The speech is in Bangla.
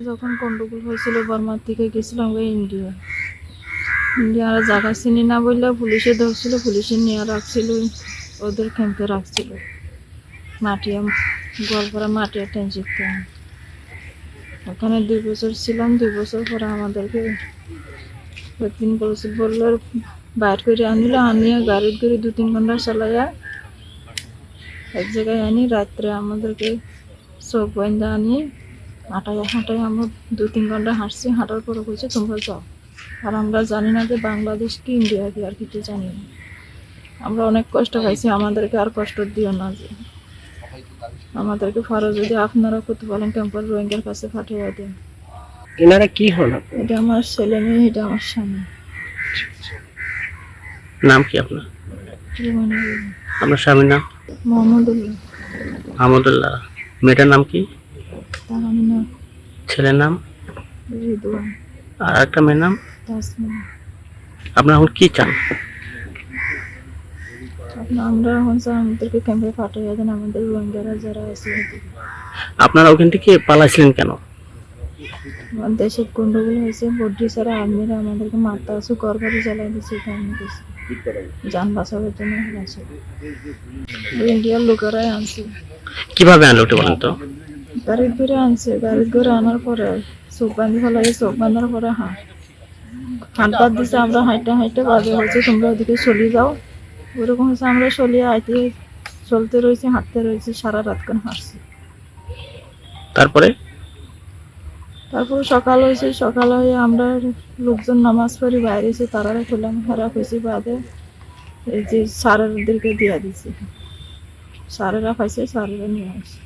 যখন গন্ডগোল হয়েছিল বর্মার থেকে গেছিলাম ওই ইন্ডিয়ার জায়গা চিনি না বললে পুলিশে ধরছিল, পুলিশে নিয়ে রাখছিল, ওদের ক্যাম্পে রাখছিল মাটিয়া, গোয়ালপাড়া মাটিয়া টেনজিতে। ওখানে 2 বছর ছিলাম। 2 বছর পরে আমাদেরকে একদিন বললো বাইর করে আনিয়ে গাড়ি করে 2-3 ঘন্টা চালাইয়া এক জায়গায় আনি রাত্রে আমাদেরকে চোখ বন্ধা আনিয়ে হাঁটাই আমরা 2-3 ঘন্টা হাঁটছি। হাঁটার পরে বলছে তোমরা যাও। আর আমরা জানি না যে বাংলাদেশ কি ইন্ডিয়া কি, আর কিছু জানি না। আমরা অনেক কষ্ট পাইছি, আমাদেরকে আর কষ্ট দিও না, যে আমাদেরকে ফারো যদি আপনারা করতে পারেন ক্যাম্পার রোহিঙ্গার কাছে পাঠিয়ে দেন। এনারা কি হন? এটা আমার ছেলে মেয়ে, এটা আমার স্বামী। নাম কি আপনার? আপনার স্বামীর নাম? মোহাম্মদুল্লাহ। আহমদুল্লাহ। মেয়েটার নাম কি? তারামিনা। ছেলের নাম? রিদওয়ান। আর একটা মেয়ের নাম? তাসমিনা। আপনারা এখন কি চান? আমরা এখন আমাদেরকে ক্যাম্পে পাঠিয়ে দেন, আমাদের রোহিঙ্গারা যারা আছে। আপনারা ওখান থেকে পালাইছিলেন কেন? দেশে গন্ডগোল হয়েছে, বড্ডি ছাড়া আর্মিরা আমাদেরকে মারতে আসে, ঘরবাড়ি জ্বালাই দিচ্ছে, যান বাঁচাবার জন্য ইন্ডিয়ার লোকেরাই আনছে। কিভাবে আনলো ওটা বলেন তো? গাড়ি করে আনছে, গাড়ি করে আনার পরে চোখ বাঁধি ফেলাই, চোখ বাঁধার পরে হাঁটবার দিচ্ছে। আমরা হাঁটতে বাজে হয়েছে তোমরা ওদিকে চলে যাও, ওরকম হয়েছে। আমরা চলিয়ে চলতে রয়েছি, হাঁটতে রয়েছি, সারা রাতক্ষণ হাঁটছি। তারপরে সকাল হয়েছে, সকাল হয়ে আমরা লোকজন নামাজ পড়ি বাইরে এসে তারা খোলাম খারাপ হয়েছে। বাদে এই যে সারেরদেরকে দিয়ে দিচ্ছে, সারেরা পাইছে, সারেরা নিয়ে আসছে।